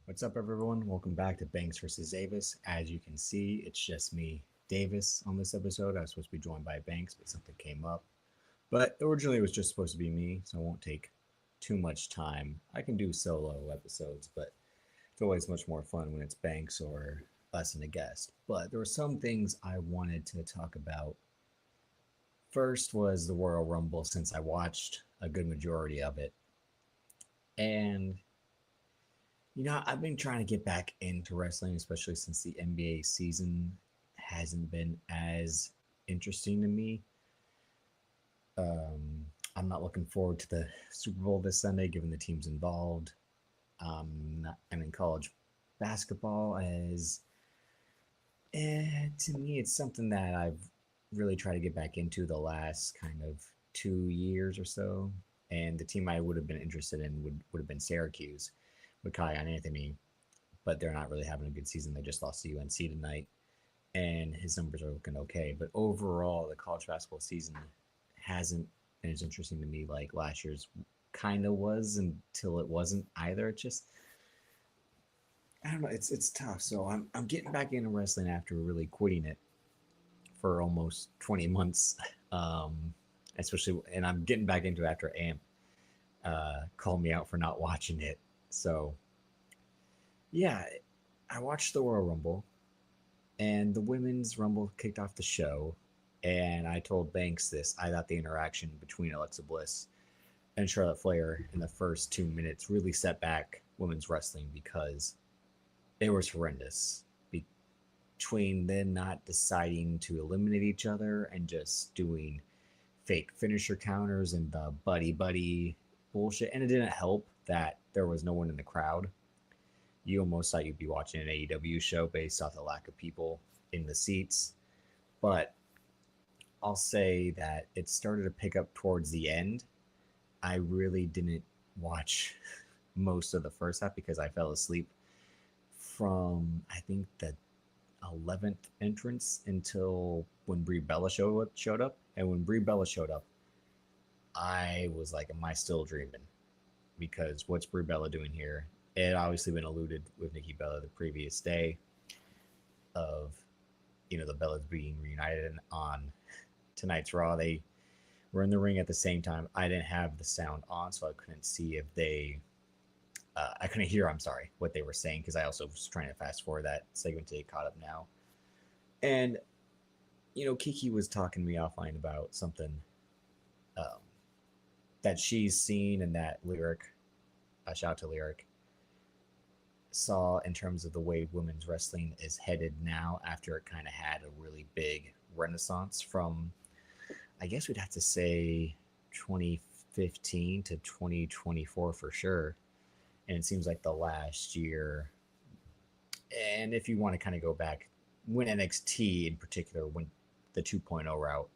What's up, everyone? Welcome back to Banks versus Davis. As you can see, it's just me, Davis, on this episode. I was supposed to be joined by Banks, but something came up. But originally, it was just supposed to be me, so it won't take too much time. I can do solo episodes, but it's always much more fun when it's Banks or us and a guest. But there were some things I wanted to talk about. First was the Royal Rumble, since I watched a good majority of it. And I've been trying to get back into wrestling, especially since the NBA season hasn't been as interesting to me. I'm not looking forward to the Super Bowl this Sunday, given the teams involved. I'm in college basketball as to me, it's something that I've really tried to get back into the last kind of 2 years or so. And the team I would have been interested in would have been Syracuse with Kai and Anthony, but they're not really having a good season. They just lost to UNC tonight, and his numbers are looking okay. But overall, the college basketball season hasn't been as interesting to me like last year's kind of was until it wasn't either. It just I don't know. It's tough. So I'm getting back into wrestling after really quitting it for almost 20 months. Especially, and I'm getting back into it after AMP called me out for not watching it. So yeah, I watched the Royal Rumble, and the women's Rumble kicked off the show. And I told Banks this. I thought the interaction between Alexa Bliss and Charlotte Flair in the first 2 minutes really set back women's wrestling because it was horrendous. Between them not deciding to eliminate each other and just doing fake finisher counters and the buddy buddy bullshit. And it didn't help that there was no one in the crowd. You almost thought you'd be watching an AEW show based off the lack of people in the seats. But I'll say that it started to pick up towards the end. I really didn't watch most of the first half because I fell asleep from I think the 11th entrance until when Brie Bella showed up. And when Brie Bella showed up, I was like, "Am I still dreaming?" Because what's Brie Bella doing here? It had obviously been alluded with Nikki Bella the previous day of the Bellas being reunited on tonight's Raw. They were in the ring at the same time. I didn't have the sound on, so I couldn't see if they. I couldn't hear. I'm sorry, what they were saying because I also was trying to fast forward that segment to get caught up now. And Kiki was talking to me offline about something um, that she's seen and that Lyric, a shout to Lyric, saw in terms of the way women's wrestling is headed now after it kind of had a really big renaissance from, I guess we'd have to say 2015 to 2024 for sure. And it seems like the last year, and if you want to kind of go back, when NXT in particular went the 2.0 route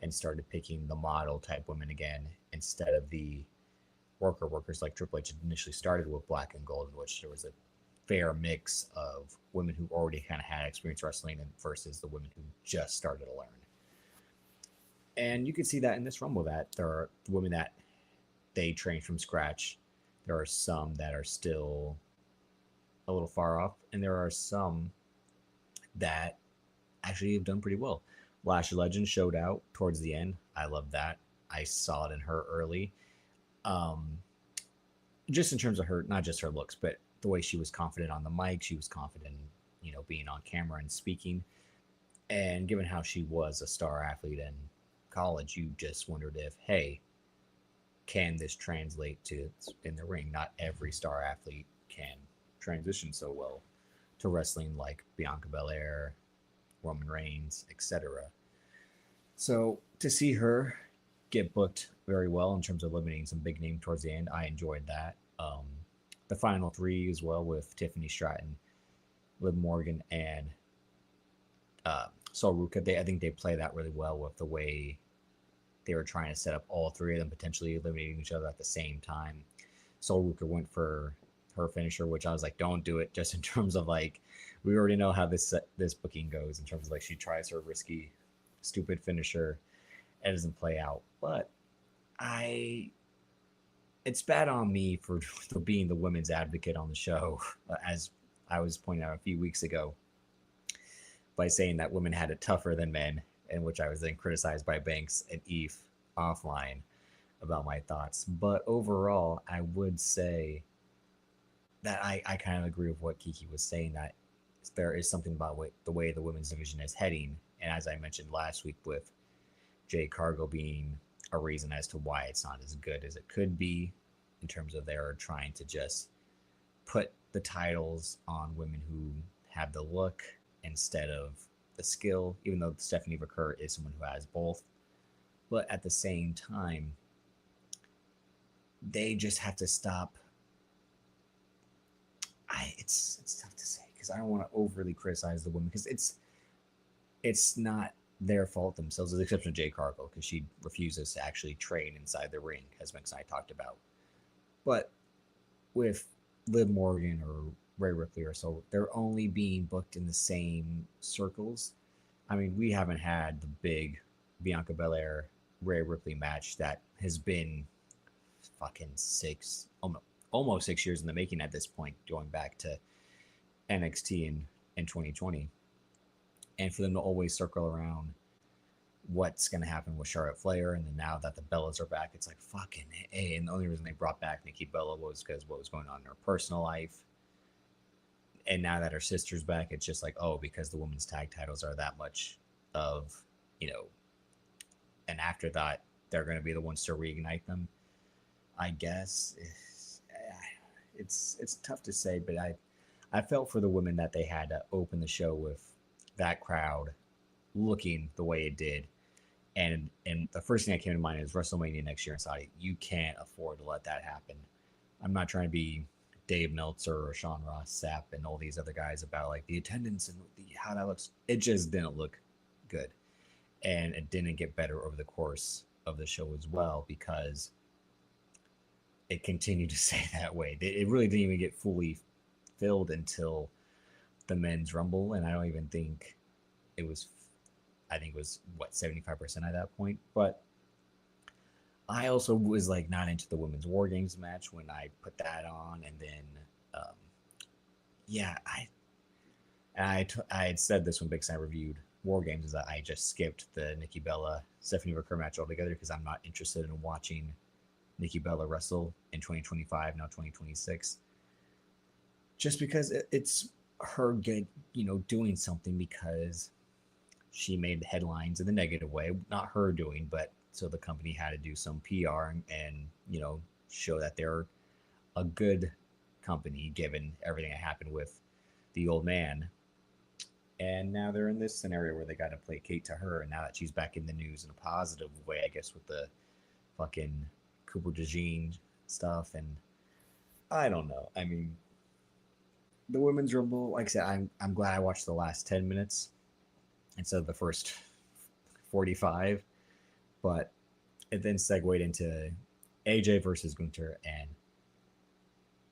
and started picking the model type women again instead of the workers like Triple H initially started with Black and Gold, in which there was a fair mix of women who already kind of had experience wrestling and versus the women who just started to learn. And you can see that in this Rumble that there are women that they trained from scratch. There are some that are still a little far off, and there are some that actually have done pretty well. Lash Legend showed out towards the end. I love that. I saw it in her early. Um, just in terms of her, not just her looks, but the way she was confident on the mic, she was confident, being on camera and speaking. And given how she was a star athlete in college, you just wondered if, hey, can this translate to in the ring? Not every star athlete can transition so well to wrestling like Bianca Belair, Roman Reigns, etc. So to see her get booked very well in terms of eliminating some big name towards the end, I enjoyed that. The final three as well with Tiffany Stratton, Liv Morgan, and Sol Ruka. I think they play that really well with the way they were trying to set up all three of them potentially eliminating each other at the same time. Sol Ruka went for her finisher, which I was like, don't do it. Just in terms of like, we already know how this booking goes in terms of like she tries her risky, stupid finisher, it doesn't play out. But I it's bad on me for being the women's advocate on the show, as I was pointing out a few weeks ago by saying that women had it tougher than men, in which I was then criticized by Banks and Eve offline about my thoughts. But overall, I would say that I kind of agree with what Kiki was saying, that there is something about the way the women's division is heading. And as I mentioned last week with Jay Cargill being a reason as to why it's not as good as it could be, in terms of they're trying to just put the titles on women who have the look instead of the skill, even though Stephanie Vaquer is someone who has both. But at the same time, they just have to stop. It's tough to say because I don't want to overly criticize the women, because it's not their fault themselves, with the exception of Jay Cargill, because she refuses to actually train inside the ring, as Mix and I talked about. But with Liv Morgan or Ray Ripley or so, they're only being booked in the same circles. I mean, we haven't had the big Bianca Belair Ray Ripley match that has been fucking almost 6 years in the making at this point, going back to NXT in 2020. And for them to always circle around what's going to happen with Charlotte Flair, and then now that the Bellas are back, it's like fucking A. And the only reason they brought back Nikki Bella was because what was going on in her personal life. And now that her sister's back, it's just like, oh, because the women's tag titles are that much of, you know, an afterthought, they're going to be the ones to reignite them. I guess it's tough to say, but I felt for the women that they had to open the show with that crowd looking the way it did. And the first thing that came to mind is WrestleMania next year in Saudi. You can't afford to let that happen. I'm not trying to be Dave Meltzer or Sean Ross Sapp and all these other guys about like the attendance and how that looks. It just didn't look good. And it didn't get better over the course of the show as well, because it continued to stay that way. It really didn't even get fully filled until the men's rumble. And I don't even think it was, I think it was what, 75% at that point. But I also was like not into the women's War Games match when I put that on. And then, yeah, I had said this when Big Sam reviewed War Games, is that I just skipped the Nikki Bella Stephanie Vaquer match altogether, because I'm not interested in watching Nikki Bella wrestle in 2025, now 2026. Just because it's her doing something because she made headlines in the negative way. Not her doing, but so the company had to do some PR and show that they're a good company given everything that happened with the old man. And now they're in this scenario where they got to placate to her, and now that she's back in the news in a positive way, I guess, with the fucking Cooper DeJean stuff, and I don't know. I mean, the women's rumble, like I said, I'm glad I watched the last 10 minutes instead of the first 45, but it then segued into AJ versus Gunther, and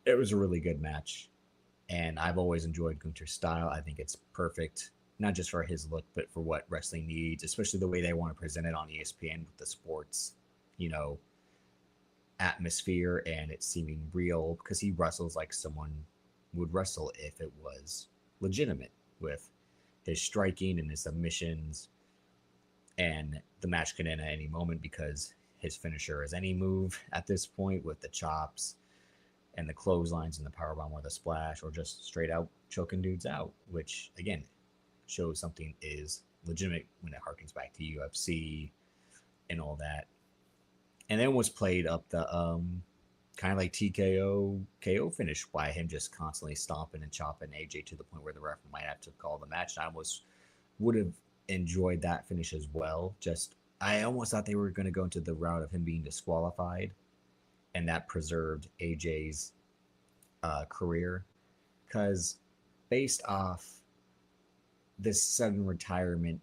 it was a really good match. And I've always enjoyed Gunther's style. I think it's perfect, not just for his look, but for what wrestling needs, especially the way they want to present it on ESPN with the sports, atmosphere and it seeming real, because he wrestles like someone would wrestle if it was legitimate, with his striking and his submissions. And the match can end at any moment because his finisher is any move at this point, with the chops and the clotheslines and the powerbomb or the splash, or just straight out choking dudes out, which again shows something is legitimate when it harkens back to UFC and all that. And then was played up the kind of like TKO KO finish by him just constantly stomping and chopping AJ to the point where the ref might have to call the match. And I almost would have enjoyed that finish as well. Just I almost thought they were going to go into the route of him being disqualified, and that preserved AJ's career, because based off this sudden retirement,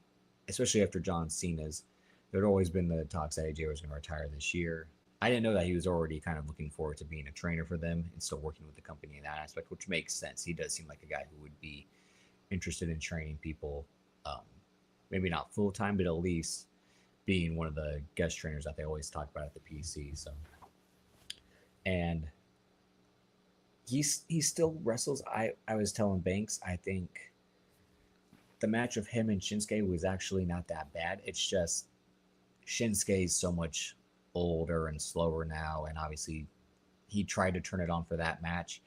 especially after John Cena's, there'd always been the talks that AJ was going to retire this year. I didn't know that he was already kind of looking forward to being a trainer for them and still working with the company in that aspect, which makes sense. He does seem like a guy who would be interested in training people, maybe not full time, but at least being one of the guest trainers that they always talk about at the PC. So and he still wrestles. I was telling Banks, I think the match of him and Shinsuke was actually not that bad. It's just Shinsuke is so much older and slower now, and obviously he tried to turn it on for that match.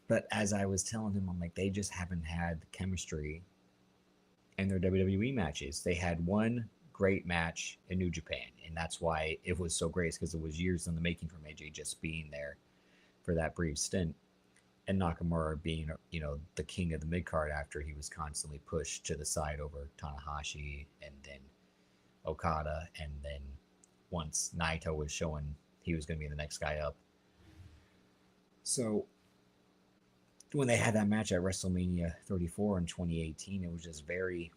But as I was telling him, I'm like, they just haven't had the chemistry in their WWE matches. They had one great match in New Japan, and that's why it was so great, because it was years in the making from AJ just being there for that brief stint, and Nakamura being, the king of the mid card after he was constantly pushed to the side over Tanahashi and then Okada, and then once Naito was showing he was going to be the next guy up. So when they had that match at WrestleMania 34 in 2018, it was just very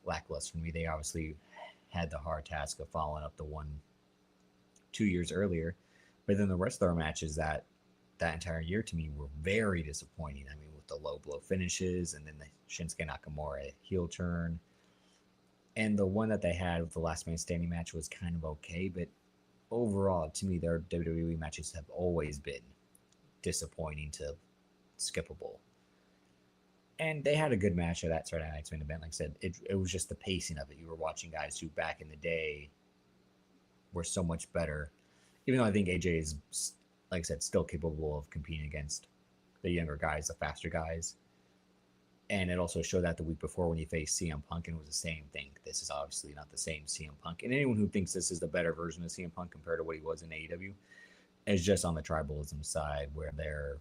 lackluster for me. They obviously had the hard task of following up the one 2 years earlier, but then the rest of their matches that entire year to me were very disappointing. I mean, with the low blow finishes and then the Shinsuke Nakamura heel turn, and the one that they had with the last man standing match was kind of okay, but overall, to me, their WWE matches have always been disappointing to skippable. And they had a good match at that Saturday Night's main event. Like I said, it was just the pacing of it. You were watching guys who back in the day were so much better. Even though I think AJ is, like I said, still capable of competing against the younger guys, the faster guys. And it also showed that the week before when he faced CM Punk, and it was the same thing. This is obviously not the same CM Punk. And anyone who thinks this is the better version of CM Punk compared to what he was in AEW is just on the tribalism side, where they're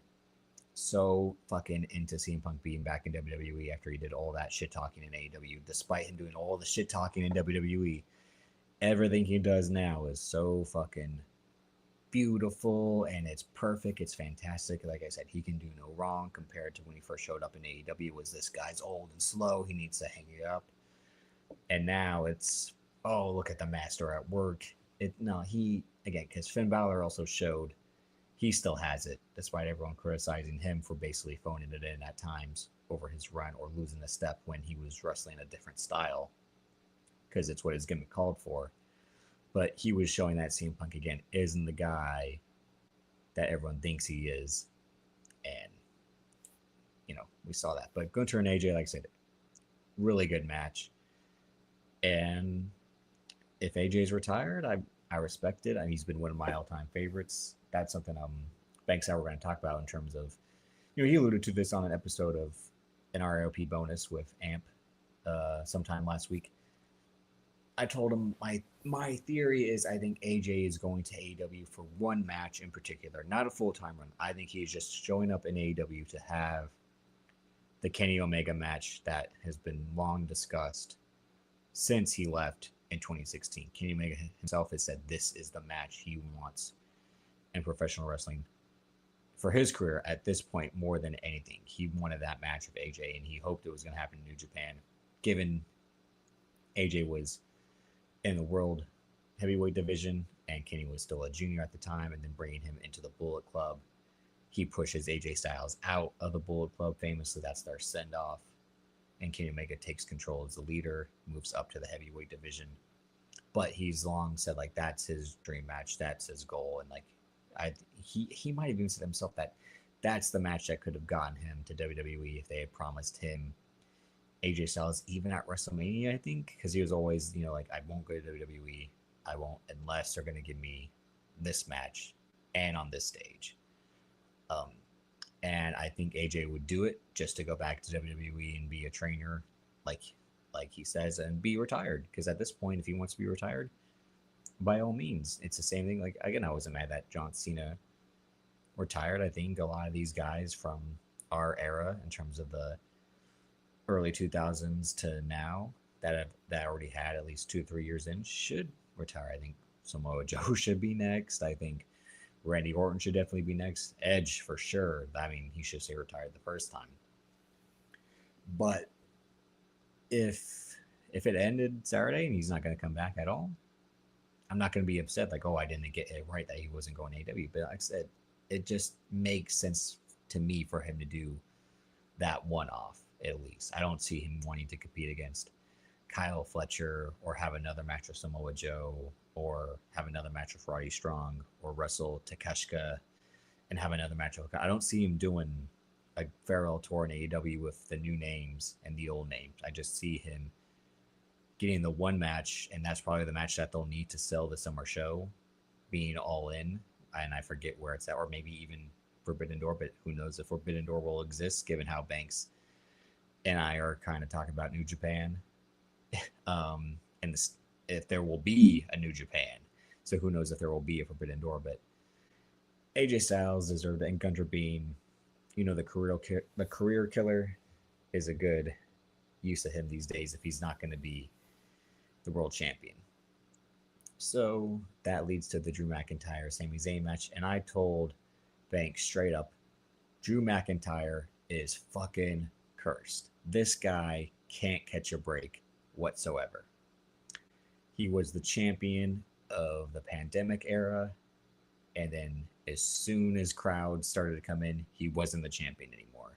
so fucking into CM Punk being back in WWE after he did all that shit talking in AEW, despite him doing all the shit talking in WWE. Everything he does now is so fucking beautiful, and it's perfect. It's fantastic. Like I said, he can do no wrong compared to when he first showed up in AEW. Was this guy's old and slow? He needs to hang it up. And now it's, oh, look at the master at work. He again, because Finn Balor also showed he still has it, despite everyone criticizing him for basically phoning it in at times over his run or losing a step when he was wrestling a different style, because it's what his gimmick called for. But he was showing that CM Punk again isn't the guy that everyone thinks he is, and we saw that. But Gunter and AJ, like I said, really good match. And if AJ's retired, I respect it. I mean, he's been one of my all-time favorites. That's something Banks and I were going to talk about in terms of, he alluded to this on an episode of an RLP bonus with Amp sometime last week. I told him my theory is I think AJ is going to AEW for one match in particular, not a full-time run. I think he's just showing up in AEW to have the Kenny Omega match that has been long discussed since he left in 2016. Kenny Omega himself has said this is the match he wants in professional wrestling for his career at this point more than anything. He wanted that match with AJ, and he hoped it was going to happen in New Japan, given AJ was in the world heavyweight division and Kenny was still a junior at the time, and then bringing him into the Bullet Club. He pushes AJ Styles out of the Bullet Club. Famously, that's their send-off. And Kenny Omega takes control as the leader, moves up to the heavyweight division. But he's long said, like, that's his dream match, that's his goal. And, like, he might have even said himself that that's the match that could have gotten him to WWE if they had promised him AJ Styles even at WrestleMania, I think. Because he was always, like, I won't go to WWE. I won't unless they're going to give me this match and on this stage. And I think AJ would do it just to go back to WWE and be a trainer, like he says, and be retired. Because at this point, if he wants to be retired, by all means, it's the same thing. Like, again, I wasn't mad that John Cena retired. I think a lot of these guys from our era, in terms of the early 2000s to now, that already had at least 2-3 years in, should retire. I think Samoa Joe should be next. I think Randy Orton should definitely be next. Edge for sure. I mean, he should stay retired the first time. But if it ended Saturday and he's not going to come back at all, I'm not going to be upset like, oh, I didn't get it right that he wasn't going to AEW. But like I said, it just makes sense to me for him to do that one-off at least. I don't see him wanting to compete against Kyle Fletcher or have another match with Samoa Joe or have another match with Roddy Strong or wrestle Takeshita and have another match. I don't see him doing a farewell tour in AEW with the new names and the old names. I just see him getting the one match, and that's probably the match that they'll need to sell the summer show, being all in. And I forget where it's at, or maybe even Forbidden Door, but who knows if Forbidden Door will exist given how Banks and I are kind of talking about New Japan, and this, if there will be a New Japan. So who knows if there will be a Forbidden Door, but AJ Styles deserved it, and Gunter being, the career killer is a good use of him these days if he's not going to be the world champion. So that leads to the Drew McIntyre Sami Zayn match, and I told Banks straight up, Drew McIntyre is fucking cursed. This guy can't catch a break whatsoever. He was the champion of the pandemic era, and then as soon as crowds started to come in, he wasn't the champion anymore.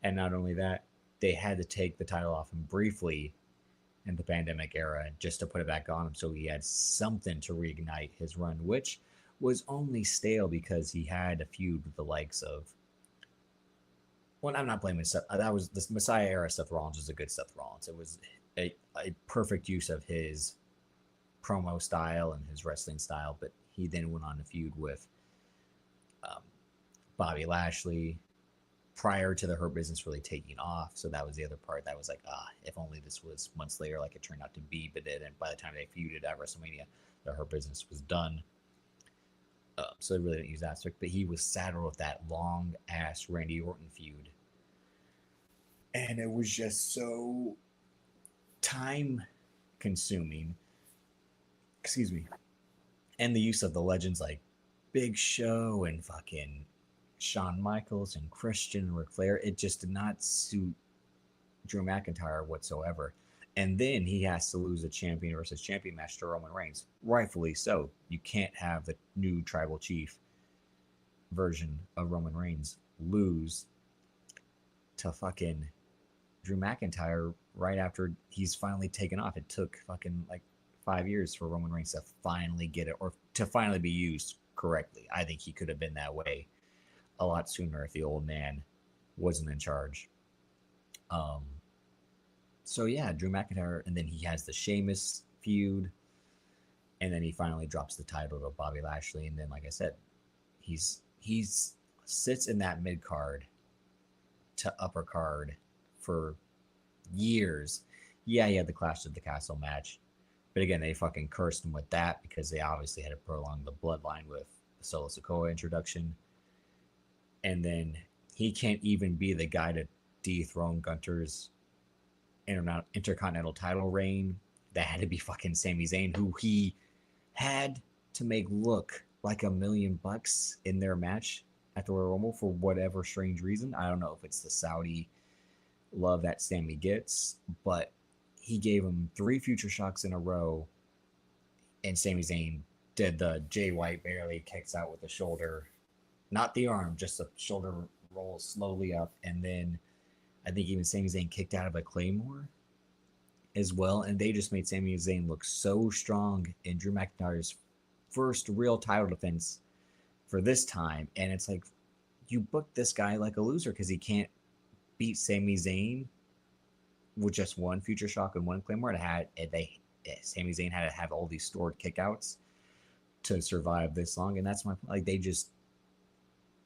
And not only that, they had to take the title off him briefly in the pandemic era just to put it back on him so he had something to reignite his run, which was only stale because he had a feud with the likes of, well, I'm not blaming Seth. That was the Messiah era. Seth Rollins was a good Seth Rollins. It was a perfect use of his promo style and his wrestling style, but he then went on a feud with Bobby Lashley prior to the Hurt Business really taking off. So that was the other part that was like, if only this was months later like it turned out to be, but then by the time they feuded at WrestleMania, the Hurt Business was done. So they really didn't use that aspect, but he was saddled with that long ass Randy Orton feud. And it was just so time consuming. Excuse me. And the use of the legends like Big Show and fucking Shawn Michaels and Christian and Ric Flair, it just did not suit Drew McIntyre whatsoever. And then he has to lose a champion versus champion match to Roman Reigns. Rightfully so. You can't have the new tribal chief version of Roman Reigns lose to fucking Drew McIntyre right after he's finally taken off. It took fucking like 5 years for Roman Reigns to finally get it, or to finally be used correctly. I think he could have been that way a lot sooner if the old man wasn't in charge. So yeah, Drew McIntyre, and then he has the Sheamus feud, and then he finally drops the title to Bobby Lashley, and then like I said, he's sits in that mid card to upper card for years. Yeah, he had the Clash of the Castle match, but again, they fucking cursed him with that because they obviously had to prolong the bloodline with the Solo Sikoa introduction. And then he can't even be the guy to dethrone Gunter's intercontinental title reign. That had to be fucking Sami Zayn, who he had to make look like $1,000,000 in their match at the Royal Rumble for whatever strange reason. I don't know if it's the Saudi love that Sami gets, but he gave him 3 future shocks in a row, and Sami Zayn did the Jay White barely kicks out with the shoulder, not the arm, just the shoulder rolls slowly up, and then I think even Sami Zayn kicked out of a Claymore as well, and they just made Sami Zayn look so strong in Drew McIntyre's first real title defense for this time, and it's like, you booked this guy like a loser because he can't beat Sami Zayn with just one future shock and one Claymore. Sami Zayn had to have all these stored kickouts to survive this long, and that's my point. Like, they just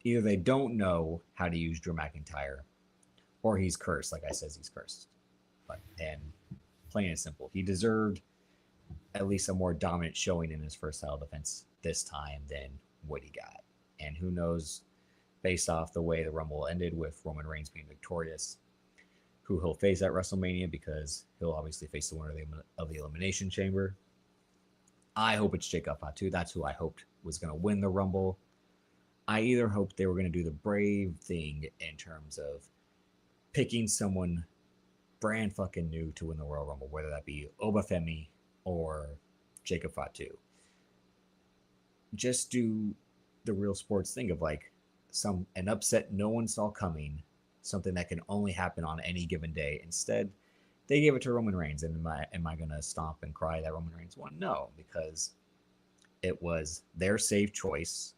either they don't know how to use Drew McIntyre, or he's cursed. Like I says, he's cursed. And plain and simple, he deserved at least a more dominant showing in his first title defense this time than what he got. And who knows, based off the way the Rumble ended with Roman Reigns being victorious, who he'll face at WrestleMania, because he'll obviously face the winner of the Elimination Chamber. I hope it's Jacob Fatu. That's who I hoped was going to win the Rumble. I either hoped they were going to do the brave thing in terms of picking someone brand fucking new to win the Royal Rumble, whether that be Obafemi or Jacob Fatu. Just do the real sports thing of like an upset no one saw coming, something that can only happen on any given day. Instead, they gave it to Roman Reigns. And am I going to stomp and cry that Roman Reigns won? No, because it was their safe choice.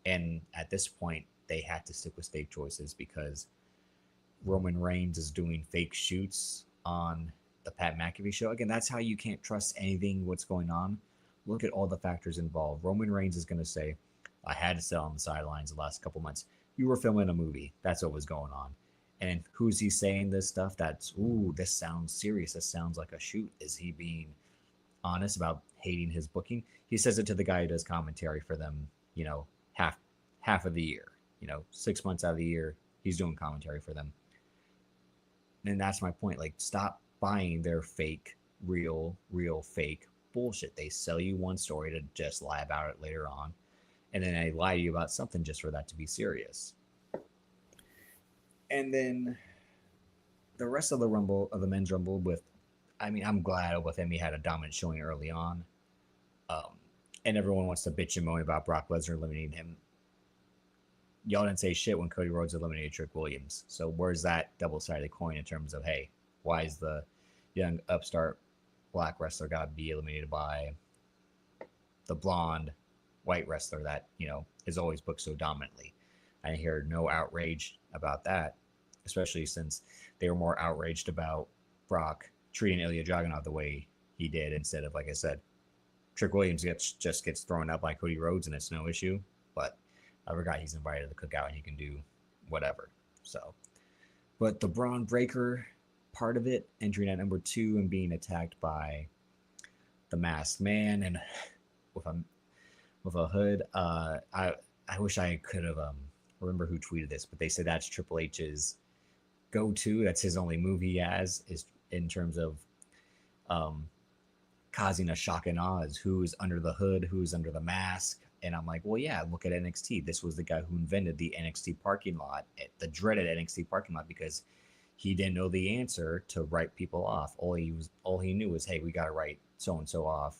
And at this point, they had to stick with fake choices because Roman Reigns is doing fake shoots on the Pat McAfee show. Again, that's how you can't trust anything what's going on. Look at all the factors involved. Roman Reigns is going to say, I had to sit on the sidelines the last couple months. You were filming a movie. That's what was going on. And who's he saying this stuff? That's, ooh, this sounds serious. This sounds like a shoot. Is he being honest about hating his booking? He says it to the guy who does commentary for them, half half of the year. 6 months out of the year, he's doing commentary for them. And that's my point. Like, stop buying their fake, real, fake bullshit. They sell you one story to just lie about it later on, and then they lie to you about something just for that to be serious. And then the rest of the Rumble, of the men's Rumble, I'm glad Obafemi had a dominant showing early on. Um, and everyone wants to bitch and moan about Brock Lesnar eliminating him. Y'all didn't say shit when Cody Rhodes eliminated Trick Williams. So where's that double-sided coin in terms of, hey, why is the young upstart black wrestler got to be eliminated by the blonde white wrestler that, is always booked so dominantly? I hear no outrage about that, especially since they were more outraged about Brock treating Ilya Dragunov the way he did instead of, like I said, Trick Williams just gets thrown up by Cody Rhodes and it's no issue. But I forgot he's invited to the cookout and he can do whatever. So, but the Braun Breaker part of it, entering at number 2 and being attacked by the Masked Man and with a hood. I wish I could have remember who tweeted this, but they said that's Triple H's go-to. That's his only move he has is in terms of causing a shock and awe is who's under the hood, who's under the mask. And I'm like, well, yeah, look at NXT. This was the guy who invented the NXT parking lot, the dreaded NXT parking lot, because he didn't know the answer to write people off. All he knew was, hey, we got to write so and so off.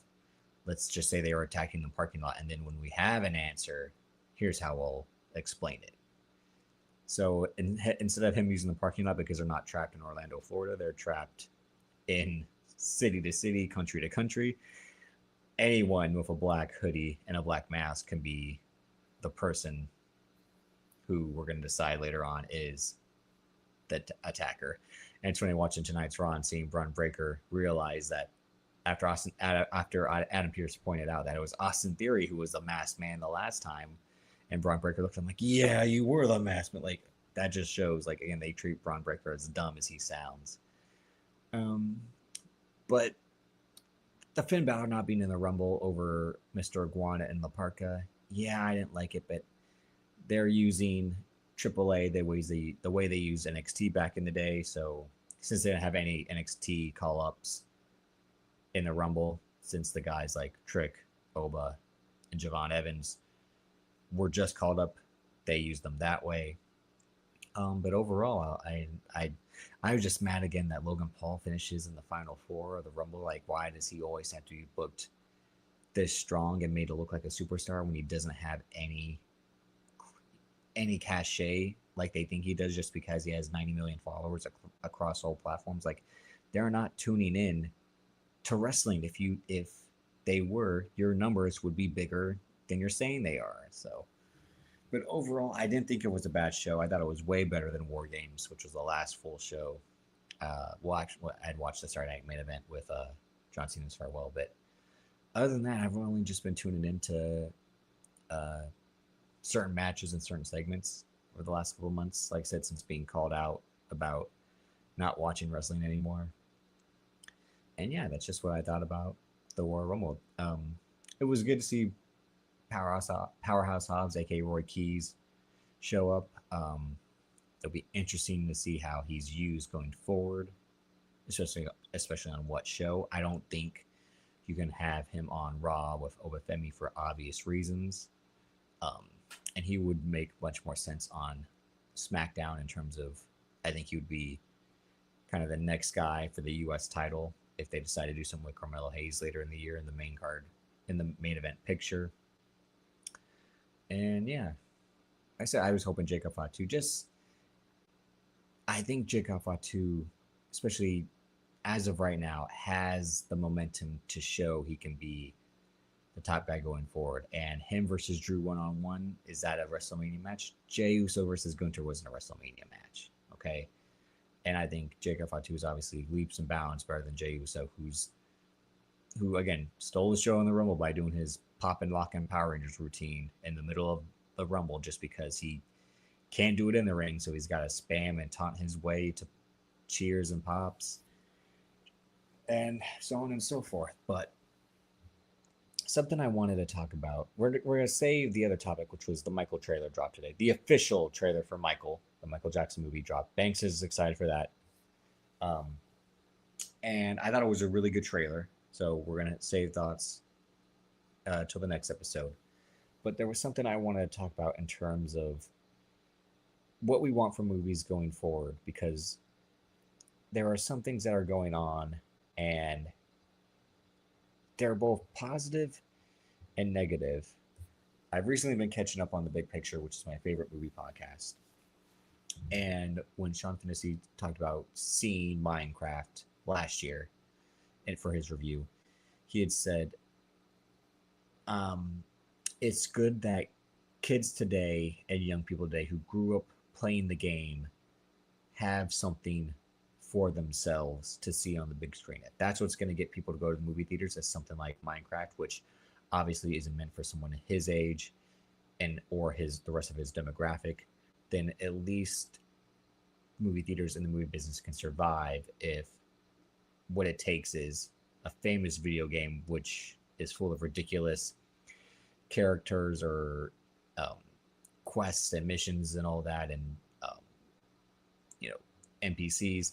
Let's just say they were attacking the parking lot, and then when we have an answer, here's how we'll explain it. So instead of him using the parking lot because they're not trapped in Orlando, Florida, they're trapped in city to city, country to country. Anyone with a black hoodie and a black mask can be the person who we're going to decide later on is the attacker. And it's when I watching tonight's Raw and seeing Braun Breaker realize that after Adam Pearce pointed out that it was Austin Theory who was the masked man the last time, and Braun Breaker looked at him like, yeah, you were the masked man. Like, that just shows, like, again, they treat Braun Breaker as dumb as he sounds. But the Finn Balor not being in the Rumble over Mr. Iguana and La Parka, yeah, I didn't like it, but they're using AAA the way they used NXT back in the day. So since they didn't have any NXT call-ups in the Rumble, since the guys like Trick, Oba, and Javon Evans were just called up, they used them that way. But overall, I was just mad again that Logan Paul finishes in the final 4 of the Rumble. Like, why does he always have to be booked this strong and made to look like a superstar when he doesn't have any cachet like they think he does just because he has 90 million followers across all platforms? Like, they're not tuning in to wrestling. If they were, your numbers would be bigger than you're saying they are. So. But overall, I didn't think it was a bad show. I thought it was way better than War Games, which was the last full show. Actually, I'd watched the Saturday Night Main Event with John Cena's farewell. But other than that, I've only just been tuning into certain matches and certain segments over the last couple of months. Like I said, since being called out about not watching wrestling anymore. And yeah, that's just what I thought about the Royal Rumble. It was good to see Powerhouse Hobbs, aka Roy Keys, show up. It'll be interesting to see how he's used going forward, especially on what show. I don't think you can have him on Raw with Obafemi for obvious reasons, and he would make much more sense on SmackDown in terms of, I think he would be kind of the next guy for the U.S. title if they decide to do something with Carmelo Hayes later in the year in the main card, in the main event picture. And yeah, I said I was hoping Jacob Fatu I think Jacob Fatu, especially as of right now, has the momentum to show he can be the top guy going forward. And him versus Drew one on one, is that a WrestleMania match? Jey Uso versus Gunther wasn't a WrestleMania match. Okay. And I think Jacob Fatu is obviously leaps and bounds better than Jey Uso, who again stole the show in the Rumble by doing his pop and lock and Power Rangers routine in the middle of the Rumble just because he can't do it in the ring, so he's got to spam and taunt his way to cheers and pops and so on and so forth. But something I wanted to talk about, we're going to save the other topic, which was the Michael trailer drop today. The official trailer for Michael, the Michael Jackson movie dropped. Banks is excited for that. Um, and I thought it was a really good trailer. So we're going to save thoughts till the next episode. But there was something I wanted to talk about in terms of what we want from movies going forward, because there are some things that are going on and they're both positive and negative. I've recently been catching up on The Big Picture, which is my favorite movie podcast. And when Sean Finney talked about seeing Minecraft last year and for his review, he had said, it's good that kids today and young people today who grew up playing the game have something for themselves to see on the big screen. That's what's going to get people to go to the movie theaters, is something like Minecraft, which obviously isn't meant for someone his age and or the rest of his demographic. Then at least movie theaters and the movie business can survive if what it takes is a famous video game which is full of ridiculous characters or quests and missions and all that, and NPCs,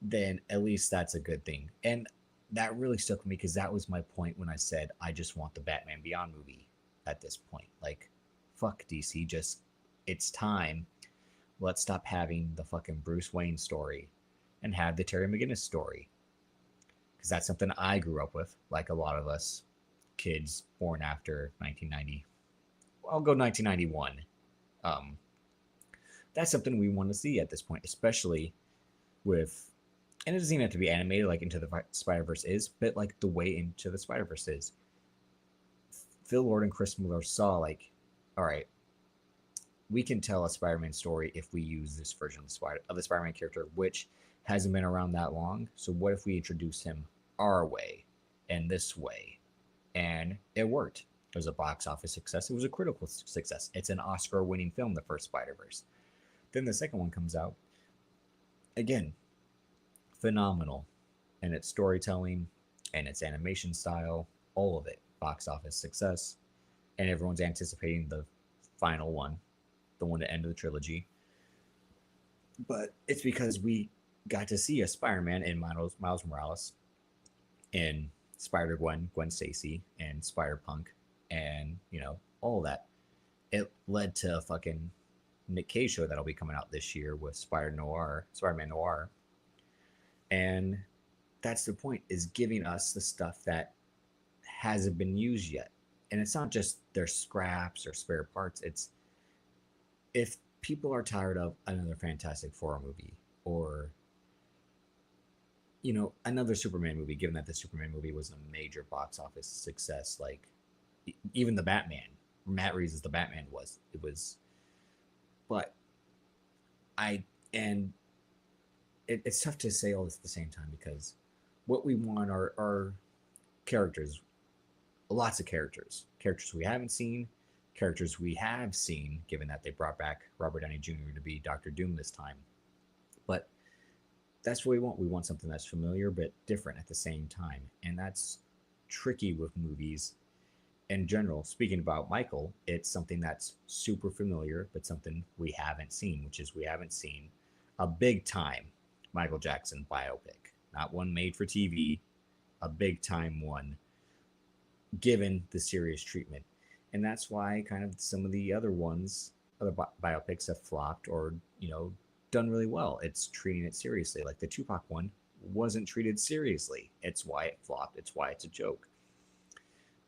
then at least that's a good thing. And that really stuck with me because that was my point when I said I just want the Batman Beyond movie at this point. Like, fuck DC, just it's time. Let's stop having the fucking Bruce Wayne story and have the Terry McGinnis story, because that's something I grew up with, like a lot of us kids born after 1990. I'll go 1991. That's something we want to see at this point, especially with, and it doesn't even have to be animated like Into the Spider-Verse is, but like the way Into the Spider-Verse is. Phil Lord and Chris Miller saw, like, all right, we can tell a Spider-Man story if we use this version of the Spider-Man character, which hasn't been around that long. So what if we introduce him our way and this way? And it worked. It was a box office success. It was a critical success. It's an Oscar-winning film, the first Spider-Verse. Then the second one comes out. Again, phenomenal. And its storytelling and its animation style, all of it, box office success. And everyone's anticipating the final one, the one to end of the trilogy. But it's because we got to see a Spider-Man in Miles Morales, in Spider-Gwen, Gwen Stacy, and Spider-Punk, and, all that. It led to a fucking Nick Cage show that'll be coming out this year with Spider-Man Noir. And that's the point, is giving us the stuff that hasn't been used yet. And it's not just their scraps or spare parts. It's, if people are tired of another Fantastic Four movie or another Superman movie, given that the Superman movie was a major box office success, like even the Batman, Matt Reeves' The Batman was, but it's tough to say all this at the same time, because what we want are characters, lots of characters we haven't seen, characters we have seen, given that they brought back Robert Downey Jr. to be Doctor Doom this time. But that's what we want. We want something that's familiar but different at the same time. And that's tricky with movies in general. Speaking about Michael, it's something that's super familiar, but something we haven't seen, which is we haven't seen a big time Michael Jackson biopic. Not one made for TV, a big time one given the serious treatment. And that's why kind of some of the other biopics have flopped or, done really well. It's treating it seriously. Like the Tupac one wasn't treated seriously. It's why it flopped. It's why it's a joke.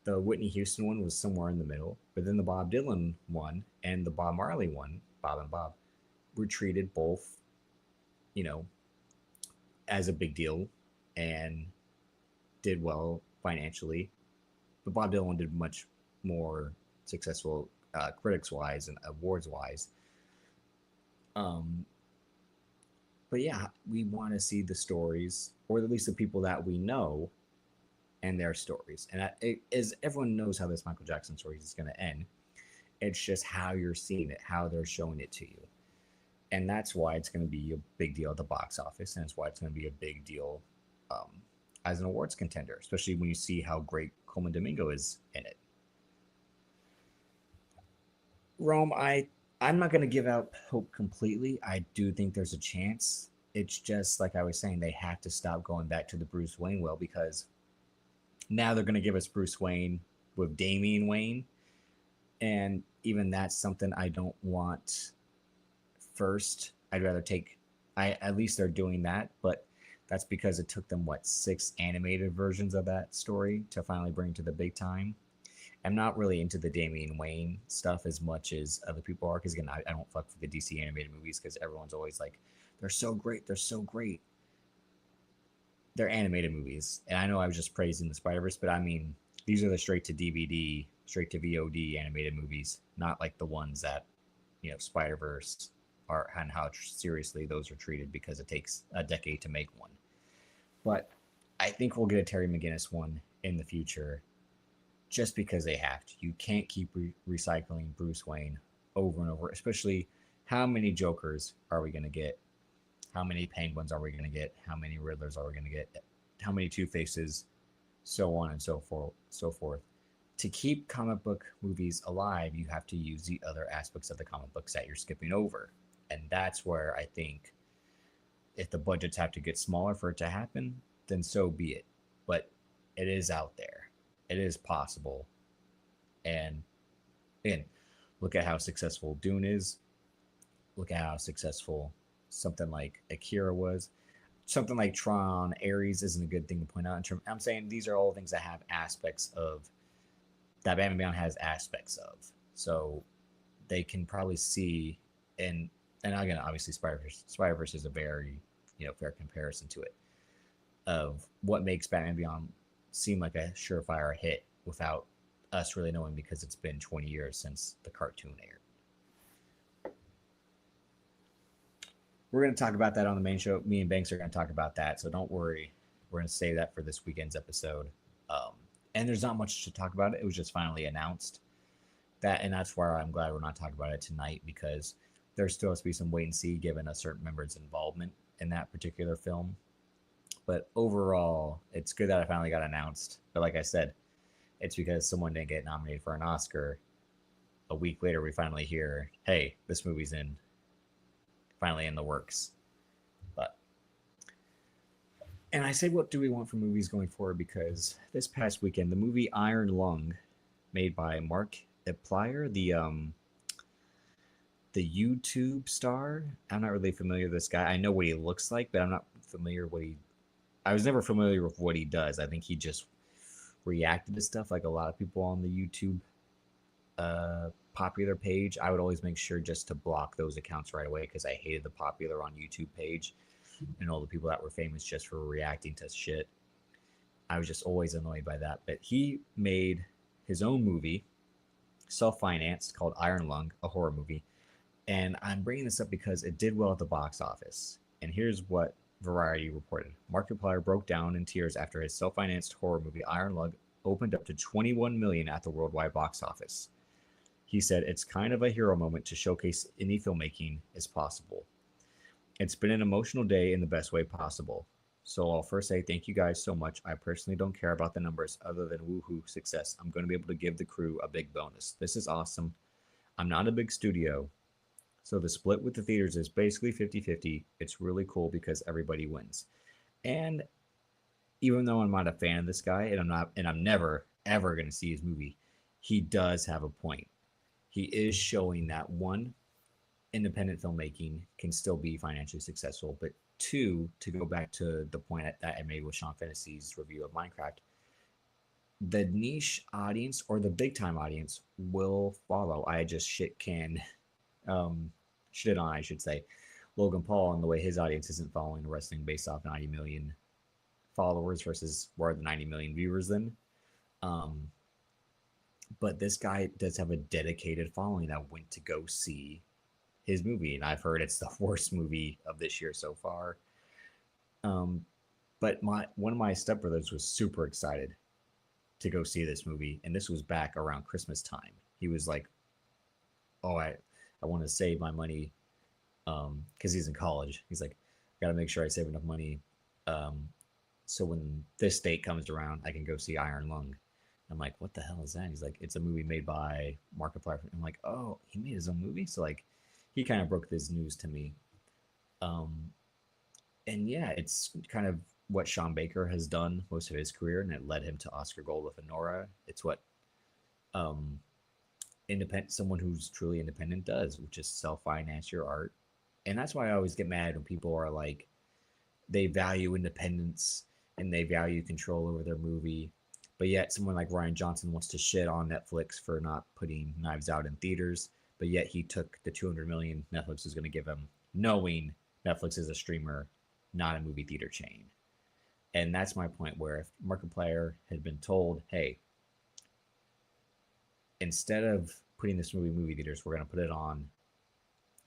The Whitney Houston one was somewhere in the middle, but then the Bob Dylan one and the Bob Marley one, Bob and Bob, were treated both, as a big deal and did well financially. but Bob Dylan did much more successful critics wise and awards wise. Um, but yeah, we want to see the stories, or at least the people that we know and their stories. And everyone knows how this Michael Jackson story is going to end. It's just how you're seeing it, how they're showing it to you. And that's why it's going to be a big deal at the box office, and it's why it's going to be a big deal um, as an awards contender, especially when you see how great Coleman Domingo is in it. Rome, I'm not going to give out hope completely. I do think there's a chance. It's just like I was saying, they have to stop going back to the Bruce Wayne well, because now they're going to give us Bruce Wayne with Damian Wayne, and even that's something I don't want first. I'd rather take. I At least they're doing that, but that's because it took them what, 6 animated versions of that story to finally bring to the big time. I'm not really into the Damian Wayne stuff as much as other people are, because again, I don't fuck with the DC animated movies because everyone's always like, they're so great, they're so great. They're animated movies, and I know I was just praising the Spider Verse, but I mean, these are the straight to DVD, straight to VOD animated movies, not like the ones that, Spider Verse are, and how seriously those are treated because it takes a decade to make one. But I think we'll get a Terry McGinnis one in the future, just because they have to. You can't keep recycling Bruce Wayne over and over, especially how many Jokers are we going to get? How many Penguins are we going to get? How many Riddlers are we going to get? How many Two Faces? So on and so forth. So forth. To keep comic book movies alive, you have to use the other aspects of the comic books that you're skipping over. And that's where I think if the budgets have to get smaller for it to happen, then so be it. But it is out there. It is possible. And again, look at how successful Dune is. Look at how successful something like Akira was. Something like Tron, Ares isn't a good thing to point out. I'm saying these are all things that have aspects of that Batman Beyond has aspects of. So they can probably see, and again, obviously Spider-Verse is a very fair comparison to it, of what makes Batman Beyond seem like a surefire hit without us really knowing, because it's been 20 years since the cartoon aired. We're going to talk about that on the main show. Me and Banks are going to talk about that, so don't worry. We're going to save that for this weekend's episode. And there's not much to talk about. It was just finally announced that, and that's why I'm glad we're not talking about it tonight, because there still has to be some wait and see given a certain member's involvement in that particular film. But overall, it's good that it finally got announced. But like I said, it's because someone didn't get nominated for an Oscar. A week later, we finally hear, hey, this movie's finally in the works. And I say, what do we want from movies going forward? Because this past weekend, the movie Iron Lung, made by Mark Epplier, the YouTube star. I'm not really familiar with this guy. I know what he looks like, but I'm not familiar what he. I was never familiar with what he does. I think he just reacted to stuff like a lot of people on the YouTube popular page. I would always make sure just to block those accounts right away, because I hated the popular on YouTube page and all the people that were famous just for reacting to shit. I was just always annoyed by that. But he made his own movie, self-financed, called Iron Lung, a horror movie. And I'm bringing this up because it did well at the box office. And here's what Variety reported. Markiplier broke down in tears after his self-financed horror movie Iron Lung opened up to $21 million at the worldwide box office. He said, "It's kind of a hero moment to showcase indie filmmaking is possible. It's been an emotional day in the best way possible. So I'll first say thank you guys so much. I personally don't care about the numbers other than woohoo success. I'm going to be able to give the crew a big bonus. This is awesome. I'm not a big studio, so the split with the theaters is basically 50-50. It's really cool because everybody wins." And even though I'm not a fan of this guy, and I'm never ever going to see his movie, he does have a point. He is showing that, one, independent filmmaking can still be financially successful, but two, to go back to the point that I made with Sean Fantasy's review of Minecraft, the niche audience or the big time audience will follow. I just shit on, I should say, Logan Paul, and the way his audience isn't following wrestling based off 90 million followers versus where the 90 million viewers then. But this guy does have a dedicated following that went to go see his movie, and I've heard it's the worst movie of this year so far. Um, but my one of my stepbrothers was super excited to go see this movie, and this was back around Christmas time. He was like, "Oh, I want to save my money because he's in college. He's like, got to make sure I save enough money um, so when this date comes around, I can go see Iron Lung." I'm like, "What the hell is that?" He's like, "It's a movie made by Markiplier." I'm like, "Oh, he made his own movie." So like, he kind of broke this news to me. Um, and yeah, it's kind of what Sean Baker has done most of his career, and it led him to Oscar Gold with Honora. It's what um, independent someone who's truly independent does, which is self finance your art. And that's why I always get mad when people are like, they value independence and they value control over their movie. But yet, someone like Ryan Johnson wants to shit on Netflix for not putting Knives Out in theaters. But yet, he took the 200 million Netflix was going to give him, knowing Netflix is a streamer, not a movie theater chain. And that's my point. Where if Markiplier had been told, "Hey, instead of putting this movie theaters, we're going to put it on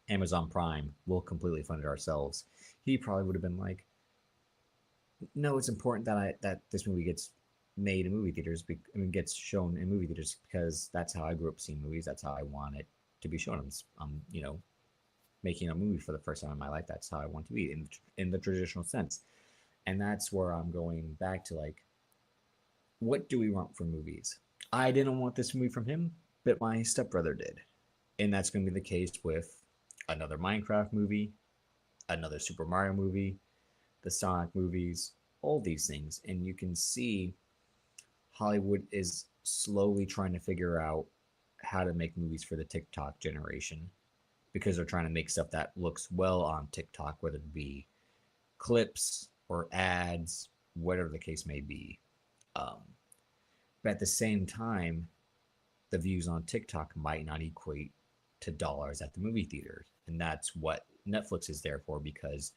Amazon Prime. We'll completely fund it ourselves," he probably would have been like, "No, it's important that this movie gets made in movie theaters. I mean, gets shown in movie theaters because that's how I grew up seeing movies. That's how I want it to be shown. I'm making a movie for the first time in my life. That's how I want to be in the traditional sense." And that's where I'm going back to, like, what do we want from movies? I didn't want this movie from him, but my stepbrother did, and that's going to be the case with another Minecraft movie, another Super Mario movie, the Sonic movies, all these things. And you can see Hollywood is slowly trying to figure out how to make movies for the TikTok generation because they're trying to make stuff that looks well on TikTok, whether it be clips or ads, whatever the case may be. Um, but at the same time, the views on TikTok might not equate to dollars at the movie theater. And that's what Netflix is there for, because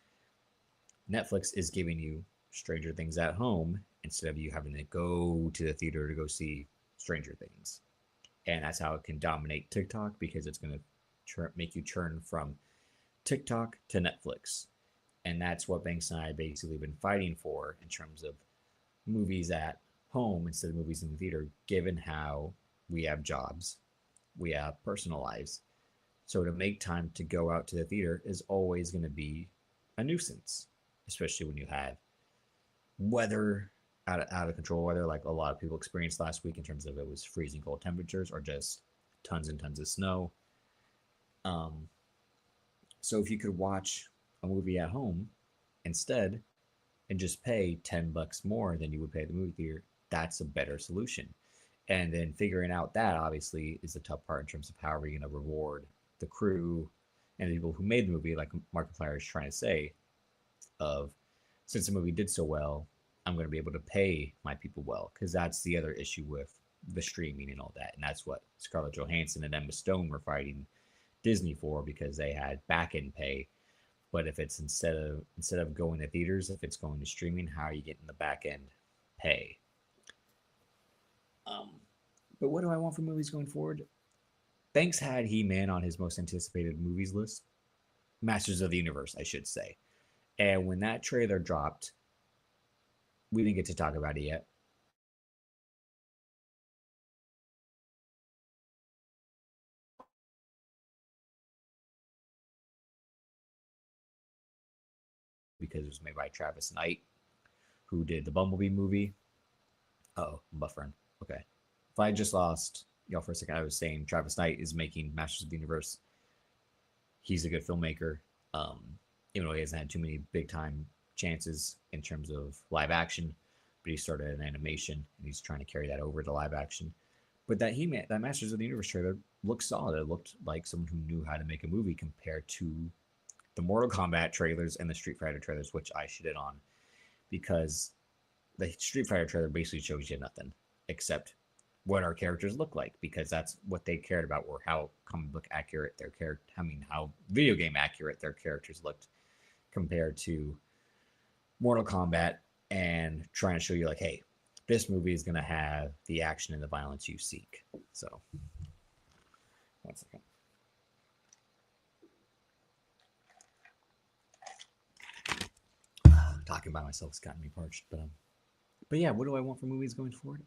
Netflix is giving you Stranger Things at home instead of you having to go to the theater to go see Stranger Things. And that's how it can dominate TikTok, because it's going to make you churn from TikTok to Netflix. And that's what Banks and I have basically been fighting for in terms of movies at home instead of movies in the theater, given how we have jobs, we have personal lives. So to make time to go out to the theater is always going to be a nuisance, especially when you have weather out of control weather, like a lot of people experienced last week, in terms of it was freezing cold temperatures or just tons and tons of snow. Um, so if you could watch a movie at home instead and just pay $10 more than you would pay at the movie theater, that's a better solution. And then figuring out that, obviously, is the tough part in terms of how are we going to reward the crew and the people who made the movie, like Markiplier is trying to say, of, since the movie did so well, I'm going to be able to pay my people well, because that's the other issue with the streaming and all that, and that's what Scarlett Johansson and Emma Stone were fighting Disney for, because they had back end pay. But if it's instead of going to theaters, if it's going to streaming, how are you getting the back end pay? Um, but what do I want for movies going forward? Banks had He Man on his most anticipated movies list, Masters of the Universe, I should say. And when that trailer dropped, we didn't get to talk about it yet. Because it was made by Travis Knight, who did the Bumblebee movie. Oh, I'm buffering. Okay. If I just lost y'all for a second, I was saying Travis Knight is making Masters of the Universe. He's a good filmmaker. Um, Even though he hasn't had too many big time chances in terms of live action, but he started an animation and he's trying to carry that over to live action. But that Masters of the Universe trailer looked solid. It looked like someone who knew how to make a movie, compared to the Mortal Kombat trailers and the Street Fighter trailers, which I shitted on, because the Street Fighter trailer basically shows you nothing except what our characters look like, because that's what they cared about, or how comic book accurate their character. I mean, how video game accurate their characters looked, compared to Mortal Kombat and trying to show you, like, hey, this movie is going to have the action and the violence you seek. So, one second. Talking by myself has gotten me parched, but yeah, what do I want for movies going forward?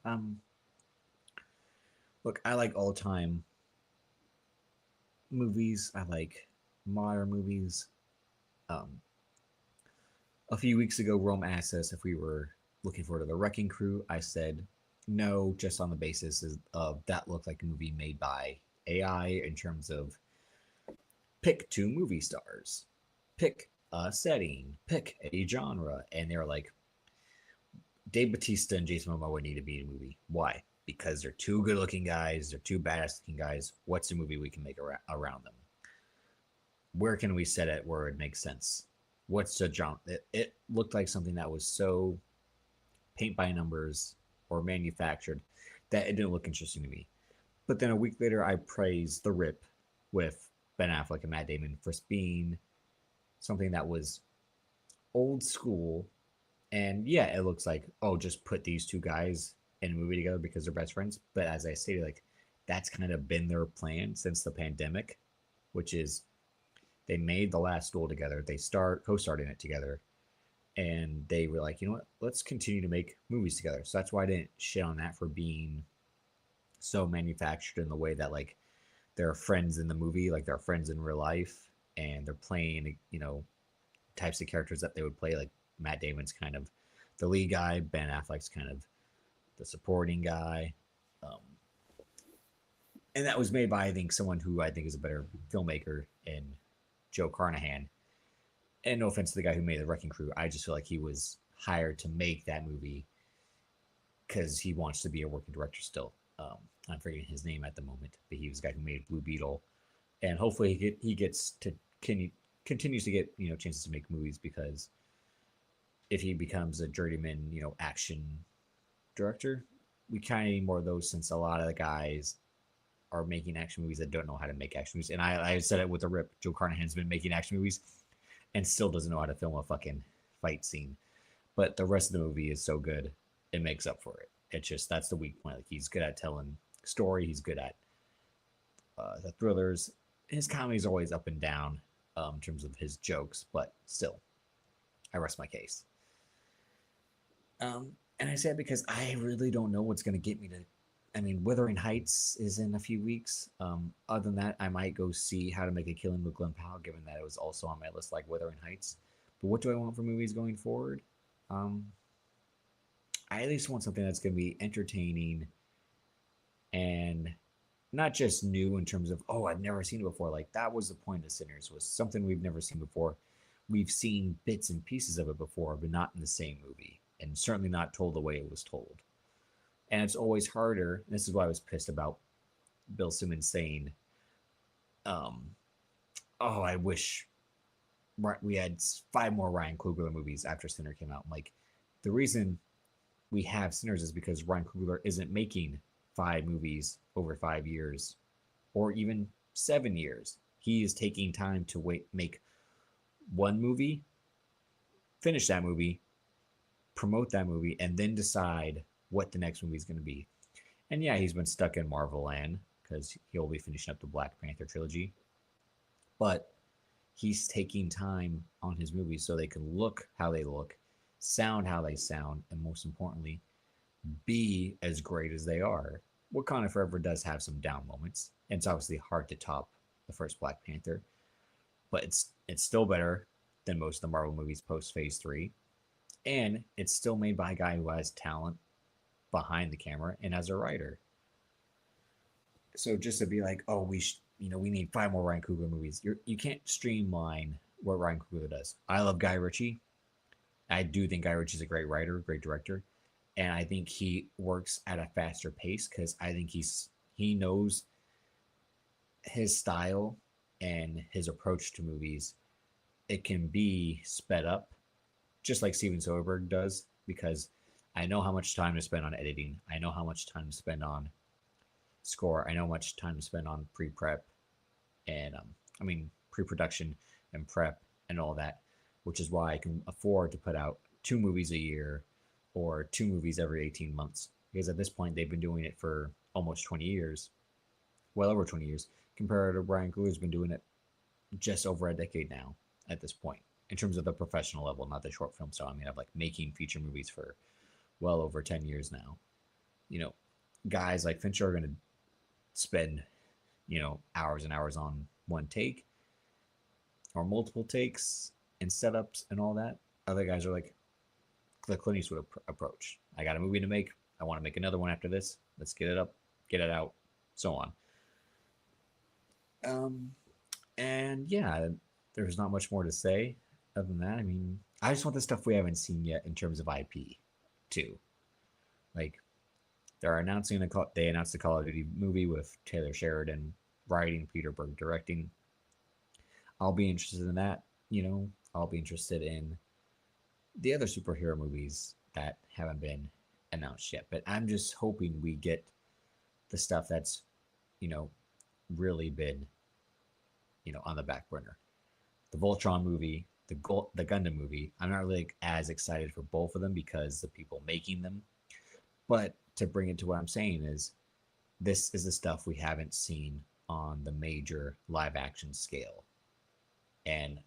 Look, I like all time movies. I like modern movies. Um, a few weeks ago, Rome asked us if we were looking forward to the Wrecking Crew. I said no, just on the basis of that looked like a movie made by AI in terms of pick two movie stars, pick a setting, pick a genre, and they were like, Dave Batista and Jason Momoa need to be in a movie. Why? Because they're two good-looking guys. They're two badass-looking guys. What's a movie we can make around them? Where can we set it where it makes sense? What's the genre? It looked like something that was so paint by numbers or manufactured that it didn't look interesting to me. But then a week later, I praised The Rip with Ben Affleck and Matt Damon for being something that was old school. And yeah, it looks like, oh, just put these two guys in a movie together because they're best friends. But as I stated, like, that's kind of been their plan since the pandemic, which is they made The Last Duel together. They co-starred in it together, and they were like, you know what, let's continue to make movies together. So that's why I didn't shit on that for being so manufactured in the way that like they're friends in the movie, like they're friends in real life, and they're playing, types of characters that they would play. Like Matt Damon's kind of the lead guy, Ben Affleck's kind of the supporting guy. Um, and that was made by, I think, someone who I think is a better filmmaker in Joe Carnahan. And no offense to the guy who made The Wrecking Crew, I just feel like he was hired to make that movie because he wants to be a working director still. I'm forgetting his name at the moment, but he was the guy who made Blue Beetle, and hopefully he gets to continues to get chances to make movies, because if he becomes a journeyman action director, we kind of need more of those, since a lot of the guys are making action movies that don't know how to make action movies. And I said it with The Rip. Joe Carnahan's been making action movies and still doesn't know how to film a fucking fight scene. But the rest of the movie is so good, it makes up for it. It's just that's the weak point. Like, he's good at telling story. He's good at the thrillers. His comedy is always up and down in terms of his jokes, but still, I rest my case. And I say it because I really don't know what's going to get me to. I mean, Wuthering Heights is in a few weeks. Other than that, I might go see How to Make a Killing with Glenn Powell, given that it was also on my list, like Wuthering Heights. But what do I want for movies going forward? I at least want something that's going to be entertaining and not just new in terms of, oh, I've never seen it before. Like, that was the point of Sinners, was something we've never seen before. We've seen bits and pieces of it before, but not in the same movie, and certainly not told the way it was told. And it's always harder. This is why I was pissed about Bill Simmons saying, um, "Oh, I wish we had 5 more Ryan Coogler movies after Sinner came out." I'm like, the reason we have Sinners is because Ryan Coogler isn't making 5 movies over 5 years, or even 7 years. He is taking time to make one movie, finish that movie, promote that movie, and then decide what the next movie is going to be. And yeah, he's been stuck in Marvel land because he'll be finishing up the Black Panther trilogy. But he's taking time on his movies so they can look how they look, sound how they sound, and most importantly, be as great as they are. Wakanda Forever does have some down moments, and it's obviously hard to top the first Black Panther, but it's still better than most of the Marvel movies post Phase 3, and it's still made by a guy who has talent behind the camera and as a writer. So just to be like, oh, we need 5 more Ryan Coogler movies. You can't streamline what Ryan Coogler does. I love Guy Ritchie. I do think Guy Ritchie's a great writer, great director, and I think he works at a faster pace because I think he knows his style and his approach to movies. It can be sped up, just like Steven Soderbergh does, because I know how much time to spend on editing. I know how much time to spend on score. I know how much time to spend on pre-prep and pre-production and prep and all that, which is why I can afford to put out 2 movies a year, or two movies every 18 months. Because at this point, they've been doing it for almost 20 years, well over 20 years, compared to Brian Coogler's been doing it just over a decade now at this point, in terms of the professional level, not the short film style. I mean, of like making feature movies for well over 10 years now. You know, guys like Fincher are going to spend, hours and hours on one take or multiple takes and setups and all that. Other guys are like the Clint Eastwood approach. I got a movie to make. I want to make another one after this. Let's get it up, get it out, so on. Um, and yeah, there's not much more to say other than that. I mean, I just want the stuff we haven't seen yet in terms of IP, too. Like they're announcing they announced the Call of Duty movie with Taylor Sheridan writing, Peter Berg directing. I'll be interested in that. I'll be interested in the other superhero movies that haven't been announced yet. But I'm just hoping we get the stuff that's, you know, really been, on the back burner. The Voltron movie, the Gundam movie. I'm not really as excited for both of them because the people making them. But to bring it to what I'm saying is, this is the stuff we haven't seen on the major live action scale, and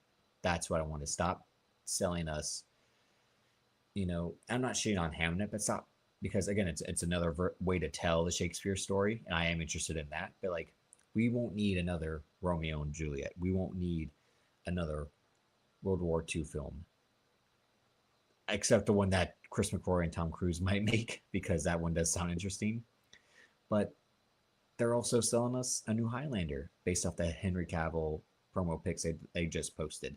that's what I want to stop selling us. I'm not shitting on Hamnet, but stop, because again, it's another way to tell the Shakespeare story, and I am interested in that. But like, we won't need another Romeo and Juliet. We won't need another World War II film, except the one that Chris McQuarrie and Tom Cruise might make, because that one does sound interesting. But they're also selling us a new Highlander based off the Henry Cavill promo pics they just posted,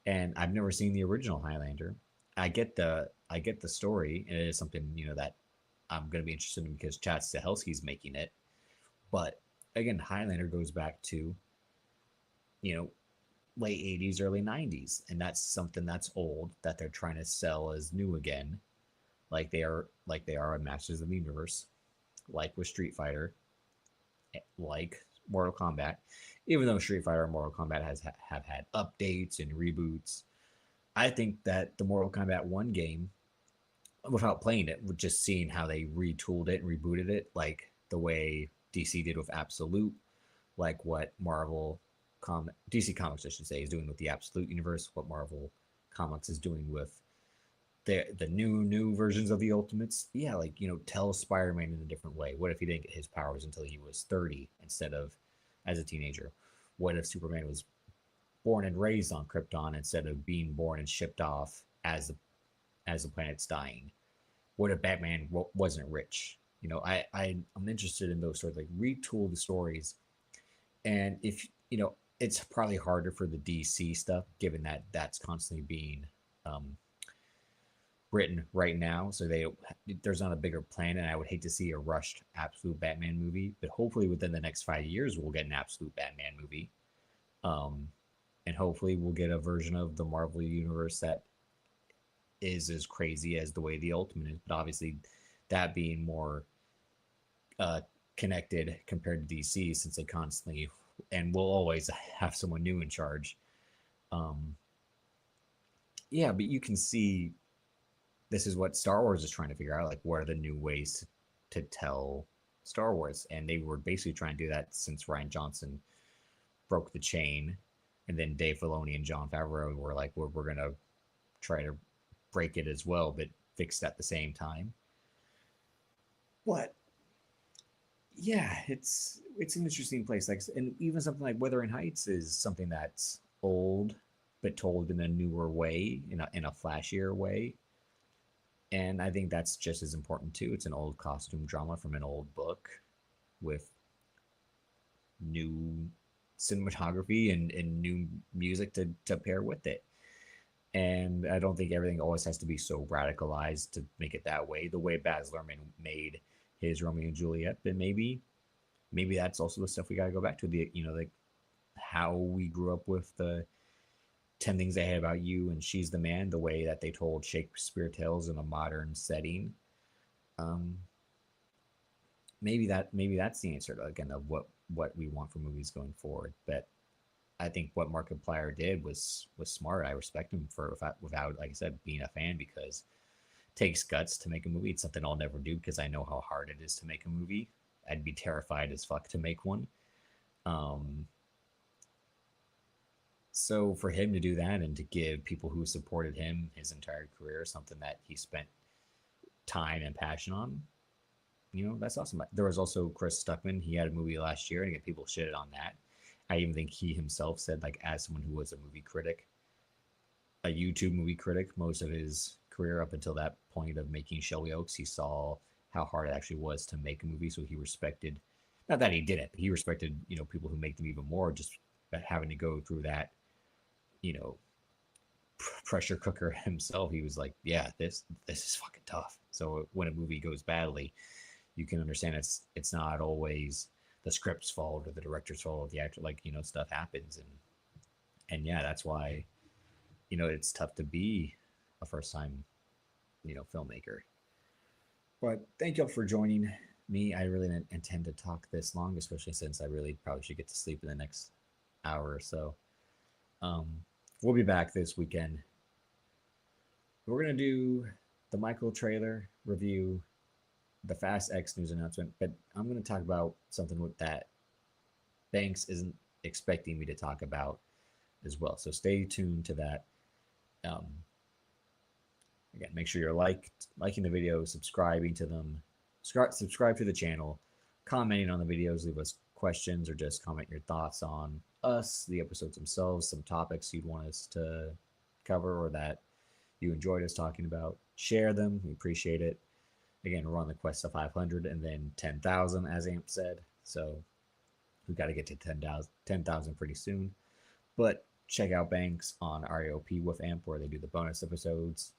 and I've never seen the original Highlander. I get the story, and it is something that I'm going to be interested in because Chad Stahelski's making it. But again, Highlander goes back to you know late 80s, early 90s, and that's something that's old that they're trying to sell as new again, like they are in Masters of the Universe, like with Street Fighter, like Mortal Kombat. Even though Street Fighter and Mortal Kombat have had updates and reboots, I think that the Mortal Kombat 1 game, without playing it, with just seeing how they retooled it and rebooted it, like the way DC did with Absolute, like what DC Comics, I should say, is doing with the Absolute universe, what Marvel Comics is doing with the new versions of the Ultimates. Yeah, like tell Spider-Man in a different way. What if he didn't get his powers until he was 30 instead of as a teenager? What if Superman was born and raised on Krypton instead of being born and shipped off as the planet's dying? What if Batman wasn't rich? I'm interested in those sort of like retool the stories. And if it's probably harder for the DC stuff, given that that's constantly being um, written right now, so there's not a bigger plan. And I would hate to see a rushed absolute Batman movie, but hopefully within the next 5 years we'll get an absolute Batman movie. um, and hopefully we'll get a version of the Marvel universe that is as crazy as the way the Ultimate is, but obviously that being more uh, connected compared to DC, since they constantly and will always have someone new in charge. um, yeah, but you can see this is what Star Wars is trying to figure out. Like, what are the new ways to tell Star Wars? And they were basically trying to do that since Ryan Johnson broke the chain, and then Dave Filoni and John Favreau were like, we're gonna try to break it as well, but fix it at the same time. But yeah, it's an interesting place. Like, and even something like Wuthering Heights is something that's old, but told in a newer way, in a flashier way. And I think that's just as important too. It's an old costume drama from an old book with new cinematography and new music to pair with it. And I don't think everything always has to be so radicalized to make it that way. The way Baz Luhrmann made his Romeo and Juliet, but maybe that's also the stuff we got to go back to. Like how we grew up with the 10 Things I Hate About You and She's the Man, the way that they told Shakespeare tales in a modern setting. Um, maybe that's the answer to, again, of what we want for movies going forward. But I think what Markiplier did was smart. I respect him for, without like I said, being a fan, because takes guts to make a movie. It's something I'll never do because I know how hard it is to make a movie. I'd be terrified as fuck to make one. Um, so for him to do that and to give people who supported him his entire career something that he spent time and passion on, that's awesome. There was also Chris Stuckman. He had a movie last year, and again, people shitted on that. I even think he himself said, like, as someone who was a movie critic, a YouTube movie critic, most of his career up until that point of making Shelby Oaks, he saw how hard it actually was to make a movie. So he respected, not that he did it, but he respected, people who make them even more, just having to go through that, you know, pressure cooker himself. He was like, yeah, this is fucking tough. So when a movie goes badly, you can understand it's not always the script's fault or the director's fault or the actor. Like, stuff happens, and yeah, that's why it's tough to be a first time filmmaker. But thank y'all for joining me. I really didn't intend to talk this long, especially since I really probably should get to sleep in the next hour or so. um, we'll be back this weekend. We're gonna do the Michael trailer review, the Fast X news announcement, but I'm gonna talk about something with that Banks isn't expecting me to talk about as well. So stay tuned to that. Um, Again, make sure you're liking the videos, subscribing to them, subscribe to the channel, commenting on the videos, leave us questions or just comment your thoughts on us, the episodes themselves, some topics you'd want us to cover or that you enjoyed us talking about. Share them. We appreciate it. Again, we're on the quest of 500 and then 10,000, as Amp said. So we got to get to 10,000 pretty soon. But check out Banks on RAOP with Amp, where they do the bonus episodes.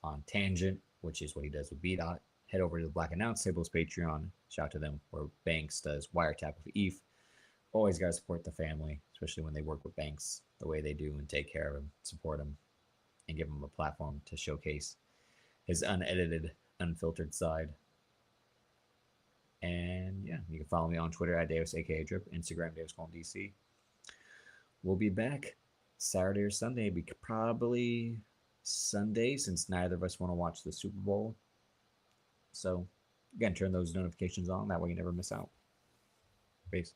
On Tangent, which is what he does with B Dot. Head over to the Black Announce Table's Patreon. Shout out to them, where Banks does Wiretap with Eve. Always got to support the family, especially when they work with Banks the way they do and take care of him, support him, and give him a platform to showcase his unedited, unfiltered side. And yeah, you can follow me on Twitter at Davis, aka Drip, Instagram, Davis Colin DC. We'll be back Saturday or Sunday, probably Sunday, since neither of us want to watch the Super Bowl. So, again, turn those notifications on. That way you never miss out. Peace.